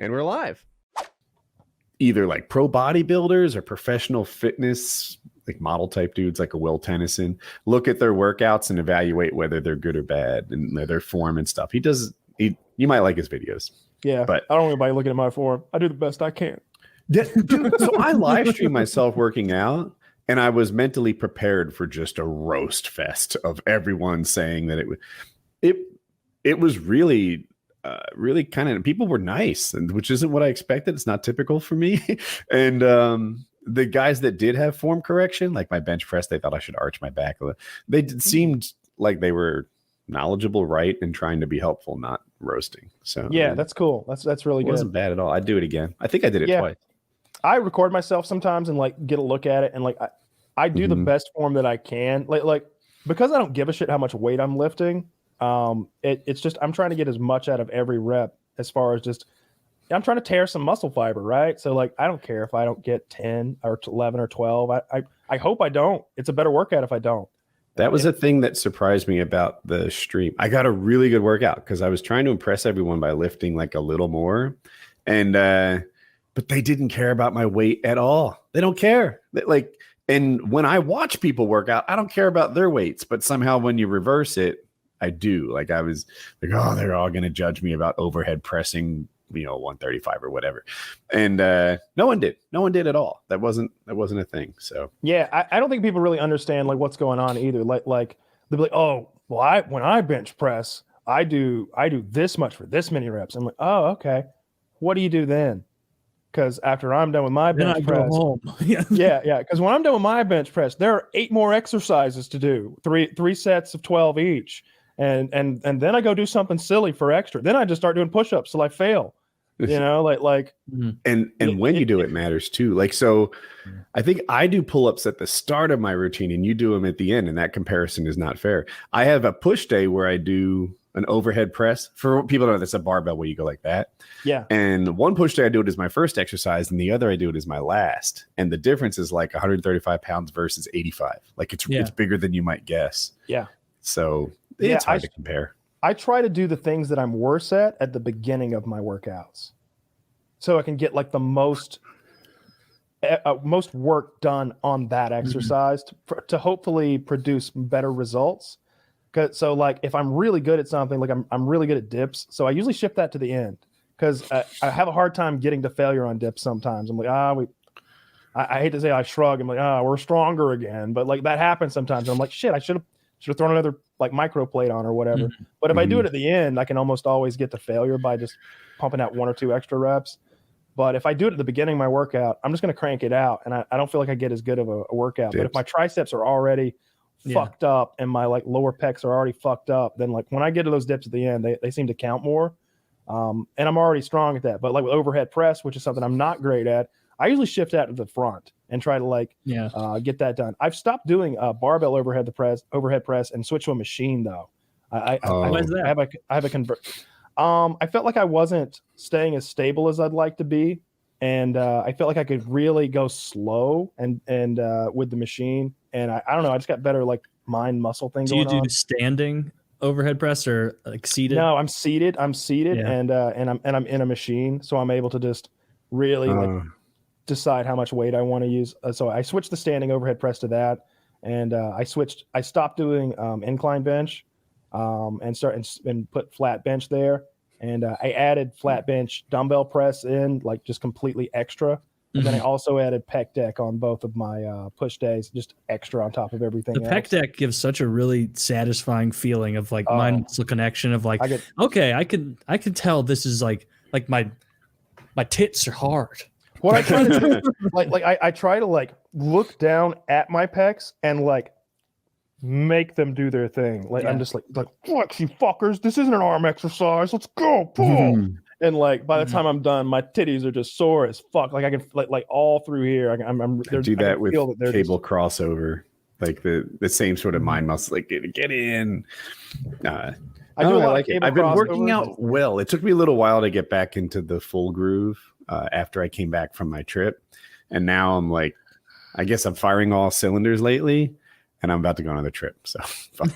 And we're live. Either like pro bodybuilders or professional fitness, like model type dudes, like a Will Tennyson, look at their workouts and evaluate whether they're good or bad and their form and stuff. You might like his videos. Yeah, but I don't want anybody looking at my form. I do the best I can. Dude, so I live stream myself working out, and I was mentally prepared for just a roast fest of everyone saying that it was really kind of, people were nice, and which isn't what I expected. It's not typical for me. And the guys that did have form correction, like my bench press, they thought I should arch my back. They seemed like they were knowledgeable, right, and trying to be helpful, not roasting. So yeah, that's cool. That's really good. It wasn't bad at all. I'd do it again. I think I did it twice. I record myself sometimes and like get a look at it, and like I do the best form that I can. Like because I don't give a shit how much weight I'm lifting. It's just I'm trying to get as much out of every rep as far as just I'm trying to tear some muscle fiber, right? So like I don't care if I don't get 10 or 11 or 12. I hope I don't. It's a better workout if I don't. That was a thing that surprised me about the stream. I got a really good workout because I was trying to impress everyone by lifting like a little more, and but they didn't care about my weight at all. They don't care. And when I watch people work out, I don't care about their weights, but somehow when you reverse it, I do. Like I was like, oh, they're all going to judge me about overhead pressing, 135 or whatever. And no one did at all. That wasn't a thing. So yeah, I don't think people really understand like what's going on either. Like they'll be like, oh, well, when I bench press, I do this much for this many reps. I'm like, oh, okay. What do you do then? Because after I'm done with my bench press, yeah. Because when I'm done with my bench press, there are 8 more exercises to do, three sets of 12 each, and then I go do something silly for extra. Then I just start doing push-ups till I fail. And when you do it matters too. Like so, I think I do pull-ups at the start of my routine, and you do them at the end, and that comparison is not fair. I have a push day where I do an overhead press. For people don't know, that's a barbell where you go like that. Yeah. And one push day I do it as my first exercise, and the other I do it as my last. And the difference is like 135 pounds versus 85. Like it's bigger than you might guess. Yeah. So it's hard to compare. I try to do the things that I'm worse at the beginning of my workouts, so I can get like the most work done on that exercise to hopefully produce better results. So like if I'm really good at something, like I'm really good at dips, so I usually shift that to the end because I have a hard time getting to failure on dips sometimes. I'm like, I hate to say I shrug. I'm like, we're stronger again, but like that happens sometimes. And I'm like, shit, I should have thrown another like micro plate on or whatever. But if I do it at the end, I can almost always get to failure by just pumping out 1 or 2 extra reps. But if I do it at the beginning of my workout, I'm just going to crank it out, and I don't feel like I get as good of a workout. But if my triceps are already fucked up and my like lower pecs are already fucked up, then like when I get to those dips at the end, they seem to count more. And I'm already strong at that. But like with overhead press, which is something I'm not great at, I usually shift out to the front and try to get that done. I've stopped doing barbell overhead press and switch to a machine though. I have a convert. I felt like I wasn't staying as stable as I'd like to be, and I felt like I could really go slow and with the machine. And I don't know, I just got better like mind muscle thing going on. Do you do standing overhead press or like seated? No, I'm seated, and I'm in a machine, so I'm able to just really like decide how much weight I want to use. So I switched the standing overhead press to that, and I stopped doing incline bench and put flat bench there, and I added flat bench dumbbell press in, like just completely extra. And then I also added pec deck on both of my push days, just extra on top of everything. The pec deck gives such a really satisfying feeling of like mind muscle connection of like, I could tell this is like my tits are hard. What I try to do, I try to like look down at my pecs and like make them do their thing. Like I'm just like flex, you fuckers. This isn't an arm exercise. Let's go, pull. And like by the time I'm done, my titties are just sore as fuck. Like I can like all through here. I do that with cable crossover, like the same sort of mind muscle. Like get in. I like it. I've been working out well. It took me a little while to get back into the full groove after I came back from my trip, and now I'm like, I guess I'm firing all cylinders lately. and I'm about to go on another trip. So,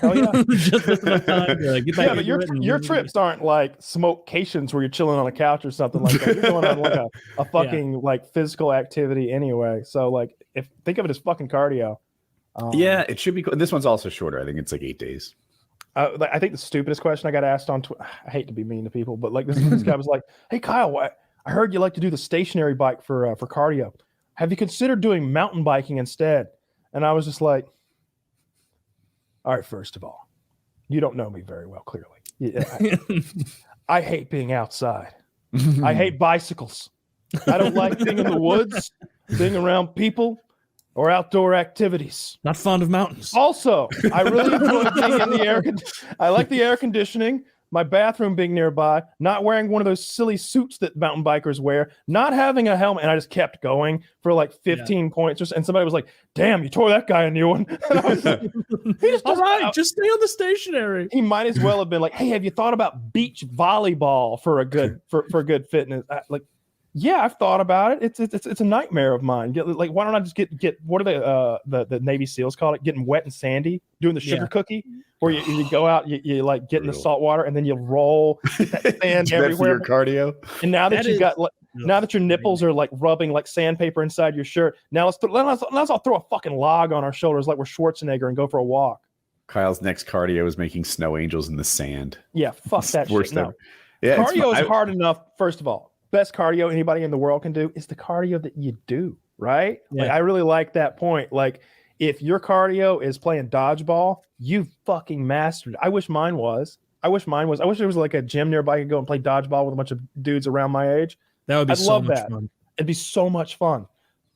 Oh yeah. Just enough time to get back Yeah, but into it and your really- trips aren't like smokecations where you're chilling on a couch or something like that. You're going on like a fucking like physical activity anyway. So like, if think of it as fucking cardio. yeah, it should be cool. This one's also shorter. I think it's like 8 days. I think the stupidest question I got asked on I hate to be mean to people, but like this guy was like, "Hey Kyle, I heard you like to do the stationary bike for cardio. Have you considered doing mountain biking instead?" And I was just like, "All right, first of all, you don't know me very well, clearly. I hate being outside. I hate bicycles. I don't like being in the woods, being around people, or outdoor activities. Not fond of mountains. Also, I really enjoy being in the air. I like the air conditioning, my bathroom being nearby, not wearing one of those silly suits that mountain bikers wear, not having a helmet." And I just kept going for like 15 points. And somebody was like, "Damn, you tore that guy a new one." And I was like, All right, just stay on the stationary. he might as well have been like, "Hey, have you thought about beach volleyball for a good for good fitness?" Like, yeah, I've thought about it. It's a nightmare of mine. Like, why don't I just get what are the Navy SEALs call it? Getting wet and sandy, doing the sugar cookie, where you go out, you like get in the salt water, and then you roll that sand everywhere. For your cardio. And now that you've got, no, now that your nipples are like rubbing like sandpaper inside your shirt, now let's all throw a fucking log on our shoulders like we're Schwarzenegger and go for a walk. Kyle's next cardio is making snow angels in the sand. Yeah, fuck that shit. Worst No, ever. Yeah, cardio is hard enough. First of all, best cardio anybody in the world can do is the cardio that you do, right? Yeah. Like, I really like that point. Like, if your cardio is playing dodgeball, you fucking mastered it. I wish mine was. I wish there was like a gym nearby I could go and play dodgeball with a bunch of dudes around my age. That would be I'd so love much that. fun. It'd be so much fun.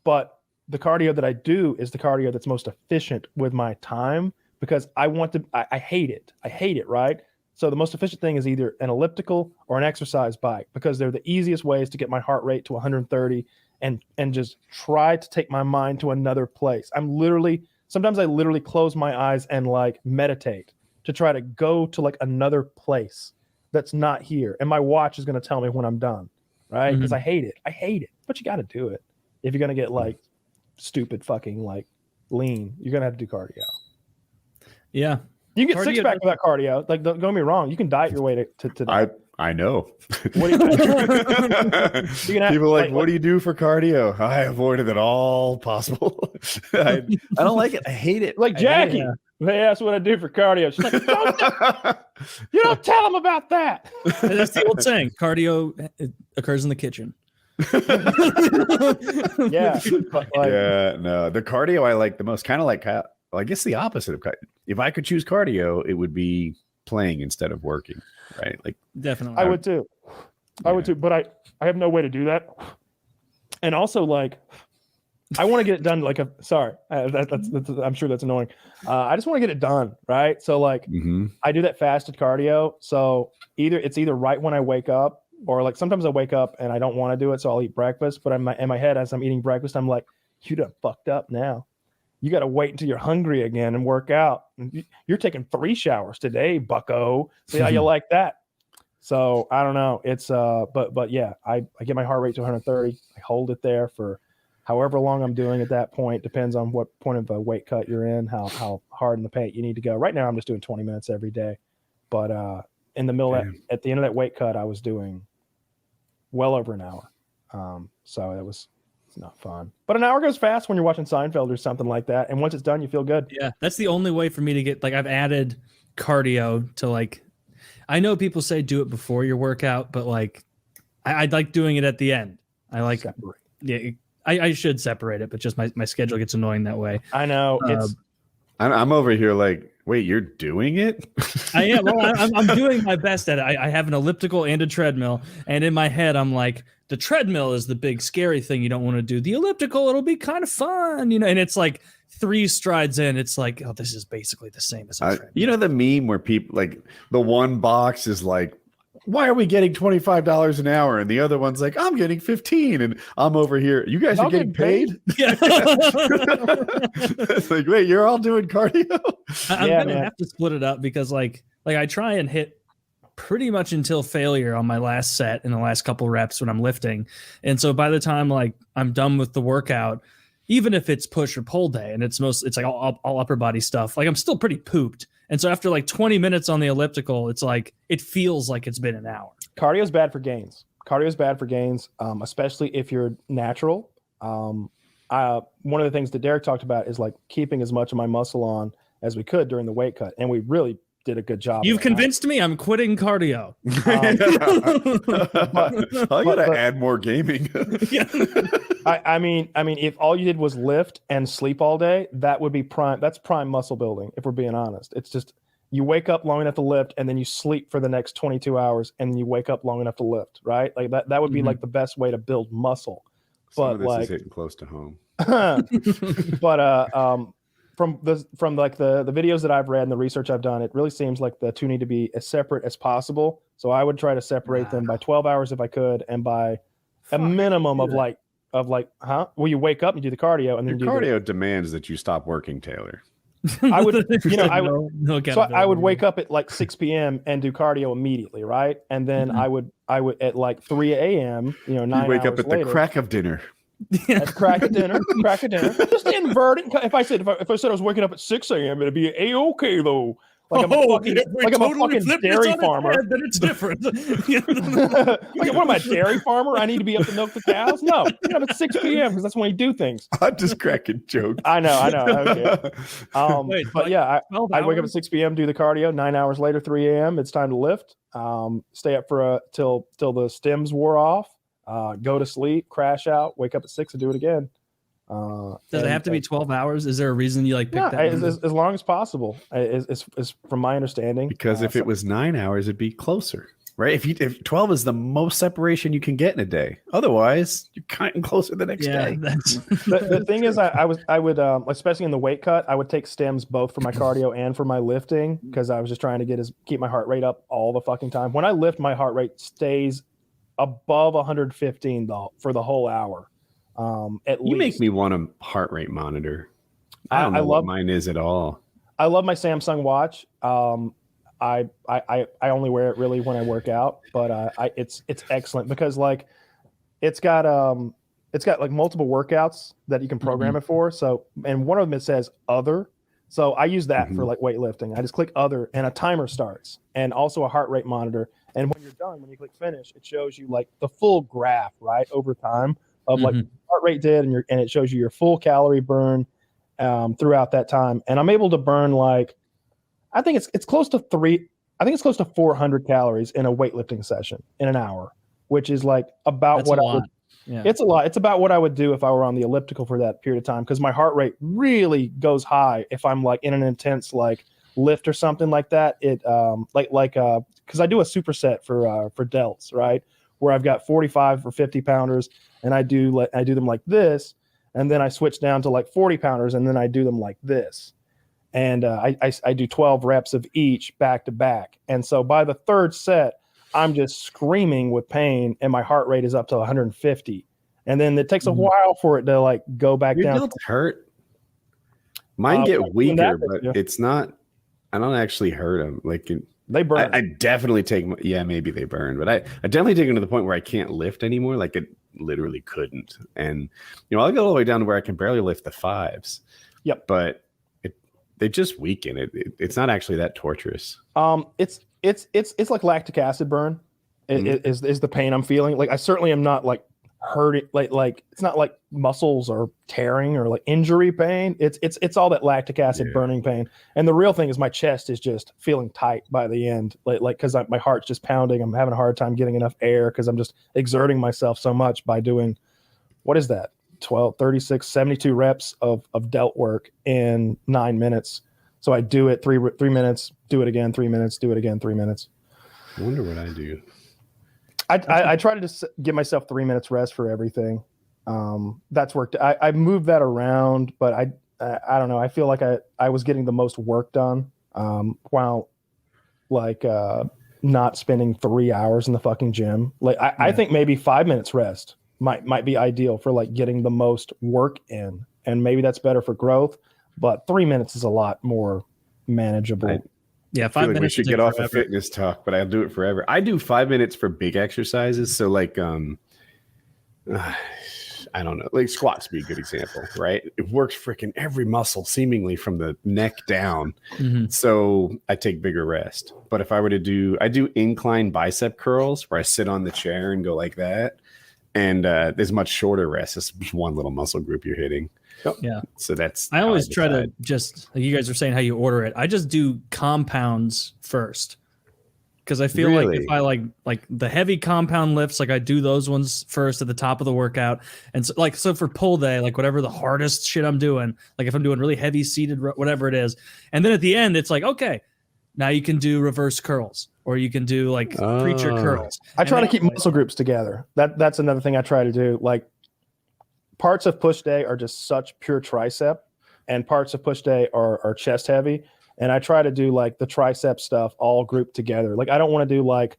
But the cardio that I do is the cardio that's most efficient with my time, because I hate it. I hate it, right? So the most efficient thing is either an elliptical or an exercise bike, because they're the easiest ways to get my heart rate to 130 and just try to take my mind to another place. Sometimes I literally close my eyes and like meditate to try to go to like another place that's not here. And my watch is going to tell me when I'm done, right? Because I hate it. I hate it. But you got to do it. If you're going to get like stupid fucking like lean, you're going to have to do cardio. Yeah. You can get Cardio six pack without cardio. Like, don't get me wrong. You can diet your way to that. I know. What do you People are like, what do you do for cardio? I avoid it at all possible. I don't like it. I hate it. Like Jackie. They asked what I do for cardio. She's like, you don't tell them about that. That's the old saying. Cardio occurs in the kitchen. Yeah. Yeah, no. The cardio I like the most, kind of like Kyle. Well, I guess the opposite of cardio. If I could choose cardio, it would be playing instead of working, right? Like, definitely. I would too. I would too, but I have no way to do that. And also, like, I want to get it done. Like, that's I'm sure that's annoying. I just want to get it done, right? So, like, I do that fasted cardio. So it's either right when I wake up, or like sometimes I wake up and I don't want to do it, so I'll eat breakfast. But in my head, as I'm eating breakfast, I'm like, you done fucked up now. You got to wait until you're hungry again and work out. You're taking 3 showers today, bucko. See how you like that? So I don't know. It's but yeah, I get my heart rate to 130. I hold it there for however long I'm doing at that point. Depends on what point of a weight cut you're in, how hard in the paint you need to go. Right now, I'm just doing 20 minutes every day. But in the middle, at the end of that weight cut, I was doing well over an hour. So it was. Not fun, but an hour goes fast when you're watching Seinfeld or something like that, and once it's done you feel good. Yeah, that's the only way for me to get, like, I've added cardio to, like, I know people say do it before your workout, but like I like doing it at the end. I like separate. Yeah, I should separate it, but just my schedule gets annoying that way. I know. I'm over here like, wait, you're doing it? I am. Well, I'm doing my best at it. I have an elliptical and a treadmill, and in my head, I'm like, the treadmill is the big scary thing you don't want to do. The elliptical, it'll be kind of fun, you know. And it's like 3 strides in, it's like, oh, this is basically the same as a treadmill. You know the meme where people like the one box is like, why are we getting $25 an hour? And the other one's like, I'm getting 15, and I'm over here. You guys are getting paid? Yeah. It's like, wait, you're all doing cardio? I'm gonna have to split it up because like I try and hit pretty much until failure on my last set in the last couple reps when I'm lifting. And so by the time like I'm done with the workout, even if it's push or pull day and it's like all upper body stuff, like I'm still pretty pooped. And so after like 20 minutes on the elliptical, it's like, it feels like it's been an hour. Cardio is bad for gains. Especially if you're natural. One of the things that Derek talked about is like keeping as much of my muscle on as we could during the weight cut. And we really did a good job. You've convinced me. I'm quitting cardio. I gotta add more gaming. I mean, if all you did was lift and sleep all day, that would be prime. That's prime muscle building. If we're being honest, it's just you wake up long enough to lift, and then you sleep for the next 22 hours, and then you wake up long enough to lift. Right? Like that would be like the best way to build muscle. Some of this is hitting close to home. But from the videos that I've read and the research I've done, it really seems like the two need to be as separate as possible. So I would try to separate them by 12 hours if I could, and by a minimum of like, well, you wake up and you do the cardio, and then your cardio demands that you stop working, Taylor. I would wake up at like 6 p.m. and do cardio immediately, right? And then I would at like 3 a.m. 9 hours wake up at later, the crack of dinner. At crack of dinner. Just invert it. If I said I was waking up at 6 a.m., it'd be a-okay though. Like I'm a fucking dairy farmer. Then it's different. Like, what am I, a dairy farmer? I need to be up to milk the cows? No, at 6 p.m. because that's when you do things. I'm just cracking jokes. I know. Okay. But yeah, I wake up at 6 p.m., do the cardio. 9 hours later, 3 a.m., it's time to lift. Stay up for till the stems wore off. Go to sleep, crash out, wake up at 6 and do it again. Does it have to be 12 hours? Is there a reason you like pick that? As long as possible, is from my understanding. Because if it was 9 hours, it'd be closer, right? If 12 is the most separation you can get in a day, otherwise you're kind of closer the next day. The thing is, I would especially in the weight cut, I would take stems both for my cardio and for my lifting, because I was just trying to keep my heart rate up all the fucking time. When I lift, my heart rate stays above 115 for the whole hour. At least. You make me want a heart rate monitor. I don't know what mine is at all. I love my Samsung watch. I only wear it really when I work out, but it's excellent because like it's got like multiple workouts that you can program it for. So, and one of them it says other. So I use that for like weightlifting. I just click other and a timer starts, and also a heart rate monitor. And when you're done, when you click finish, it shows you like the full graph, right, over time of like heart rate did, and it shows you your full calorie burn throughout that time. And I'm able to burn like, I think it's close to 400 calories in a weightlifting session in an hour, which is like about That's what a I lot. would. Yeah. It's a lot. It's about what I would do if I were on the elliptical for that period of time, because my heart rate really goes high if I'm like in an intense like lift or something like that. It because I do a superset for delts, right, where I've got 45 or 50 pounders, and I do them like this, and then I switch down to like 40 pounders, and then I do them like this, and I do 12 reps of each back to back, and so by the third set, I'm just screaming with pain, and my heart rate is up to 150, and then it takes a while for it to like go back down. Your delts hurt. Mine get weaker, but it's not. I don't actually hurt them. Like they burn. I definitely take. Yeah, maybe they burn, but I definitely take them to the point where I can't lift anymore. Like it literally couldn't, and I'll go all the way down to where I can barely lift the fives. Yep. But they just weaken. It's not actually that torturous. It's like lactic acid burn. Is the pain I'm feeling. Like I certainly am not like hurting. Like it's not like muscles are tearing or like injury pain. It's all that lactic acid burning pain. And the real thing is my chest is just feeling tight by the end. Like because my heart's just pounding. I'm having a hard time getting enough air because I'm just exerting myself so much by doing, what is that? 12, 36, 72 reps of delt work in 9 minutes. So I do it 3 minutes, do it again, 3 minutes, do it again, 3 minutes. I wonder what I do. I try to just give myself 3 minutes rest for everything. That's worked. I moved that around, but I don't know. I feel like I was getting the most work done while like not spending 3 hours in the fucking gym. Like I think maybe 5 minutes rest might be ideal for like getting the most work in, and maybe that's better for growth. But 3 minutes is a lot more manageable. 5 minutes. We should get off of fitness talk, but I'll do it forever. I do 5 minutes for big exercises. So like, I I don't know, like squats be a good example, right? It works freaking every muscle seemingly from the neck down. So I take bigger rest. But if I were to I do incline bicep curls where I sit on the chair and go like that. And there's much shorter rest. It's just one little muscle group you're hitting. Yeah. So that's, I always try to just, like you guys are saying how you order it. I just do compounds first. Because I feel like if I like the heavy compound lifts, like I do those ones first at the top of the workout. And so for pull day, like whatever the hardest shit I'm doing, like if I'm doing really heavy seated, whatever it is. And then at the end, it's like, okay, now you can do reverse curls or you can do like preacher curls. I try to keep muscle groups together. That's another thing I try to do. Like parts of push day are just such pure tricep and parts of push day are chest heavy. And I try to do like the tricep stuff all grouped together. Like I don't want to do like.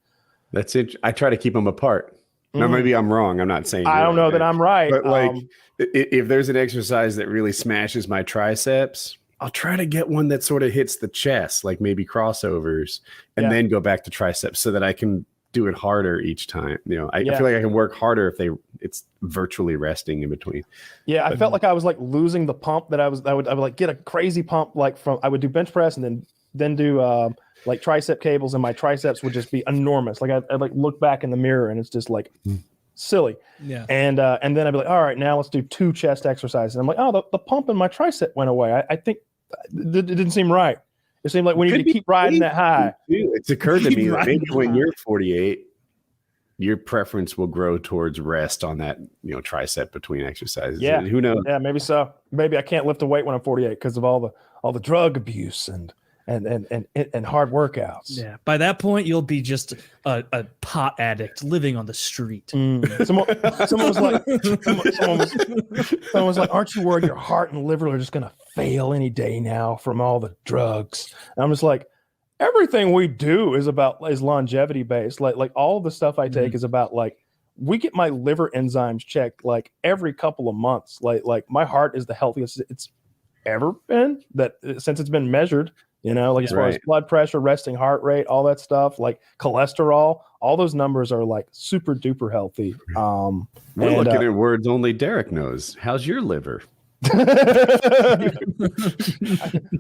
That's it. I try to keep them apart. Now, maybe I'm wrong. I'm not saying. I don't know that I'm right. But like if there's an exercise that really smashes my triceps, I'll try to get one that sort of hits the chest, like maybe crossovers, and then go back to triceps so that I can do it harder each time. You know, I feel like I can work harder if it's virtually resting in between. Yeah, I felt like I was like losing the pump that I would like get a crazy pump like I would do bench press and then do like tricep cables and my triceps would just be enormous. Like I'd like look back in the mirror and it's just like silly. Yeah. And then I'd be like, all right, now let's do 2 chest exercises. And I'm like, oh, the pump in my tricep went away. I think it didn't seem right. It seemed like we need to keep riding that high. It's occurred to me that maybe when you're 48, your preference will grow towards rest on that, tricep between exercises. Yeah. And who knows? Yeah, maybe so. Maybe I can't lift a weight when I'm 48 because of all the drug abuse and hard workworkouts. Yeah. By that point, you'll be just a pot addict living on the street. Someone was like, aren't you worried your heart and liver are just going to fail any day now from all the drugs? And I'm just like, everything we do is longevity based. Like all the stuff I take is about like, we get my liver enzymes checked like every couple of months. Like my heart is the healthiest it's ever been since it's been measured. As far as blood pressure, resting heart rate, all that stuff, like cholesterol, all those numbers are like super duper healthy. We're looking at words only Derek knows. How's your liver?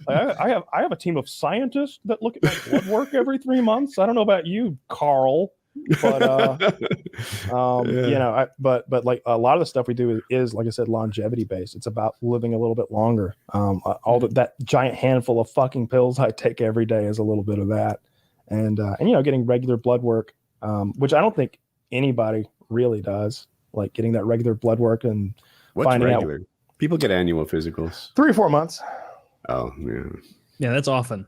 I have a team of scientists that look at my blood work every 3 months. I don't know about you, Carl, but but like a lot of the stuff we do is like I said, longevity based. It's about living a little bit longer. That giant handful of fucking pills I take every day is a little bit of that, and getting regular blood work, which I don't think anybody really does. Like getting that regular blood work and finding regular out. People get annual physicals 3 or 4 months. Oh yeah. Yeah, that's often.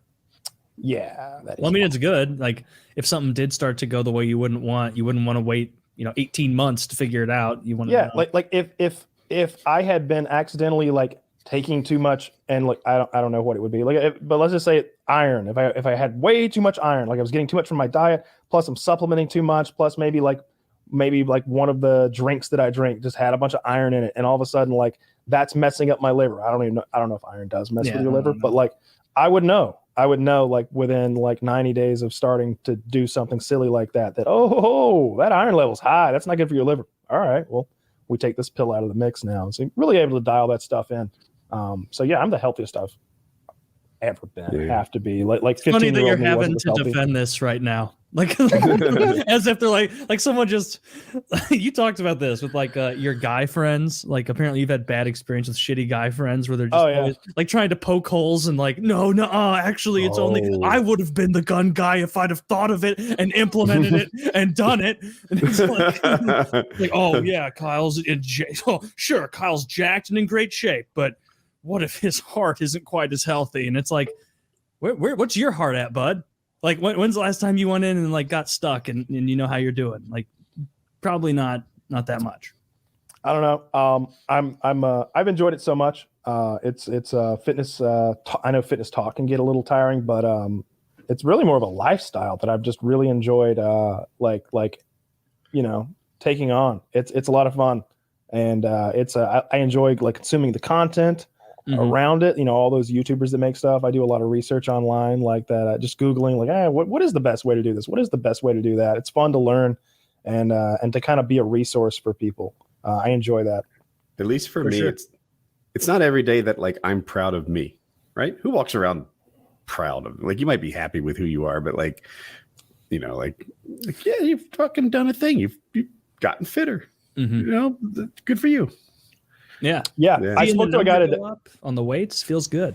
Yeah. It's good. Like if something did start to go the way you wouldn't want to wait, 18 months to figure it out. You want to know. like if I had been accidentally like taking too much and like I don't know what it would be like, but let's just say iron. If I had way too much iron, like I was getting too much from my diet, plus I'm supplementing too much, plus maybe one of the drinks that I drink just had a bunch of iron in it, and all of a sudden like that's messing up my liver. I don't know if iron does mess with your liver, but like I would know like within like 90 days of starting to do something silly like that that iron level's high. That's not good for your liver. All right, well, we take this pill out of the mix now. So really able to dial that stuff in. So yeah, I'm the healthiest I've ever been. Yeah. Have to be like 15 funny that you're having to defend this right now. Like as if they're like someone just you talked about this with like your guy friends. Like apparently you've had bad experience with shitty guy friends where they're just always, like trying to poke holes and like no actually it's only I would have been the gun guy if I'd have thought of it and implemented it and done it. And it's like oh yeah, Kyle's sure Kyle's jacked and in great shape, but what if his heart isn't quite as healthy? And it's like what's your heart at, bud? Like when's the last time you went in and like got stuck and you know how you're doing? Like probably not that much. I don't know. I've enjoyed it so much. It's fitness. I know fitness talk can get a little tiring, but it's really more of a lifestyle that I've just really enjoyed. Taking on. It's a lot of fun, and I enjoy like consuming the content around it. All those YouTubers that make stuff. I do a lot of research online like that. Just Googling like, what is the best way to do this? What is the best way to do that? It's fun to learn and to kind of be a resource for people. I enjoy that. At least for me, sure. it's not every day that like I'm proud of me, right? Who walks around proud of, like, you might be happy with who you are, but like, you know, like yeah, you've fucking done a thing. You've gotten fitter. You know, good for you. Yeah. I Seeing spoke the to a guy number today. go up on the weights feels good.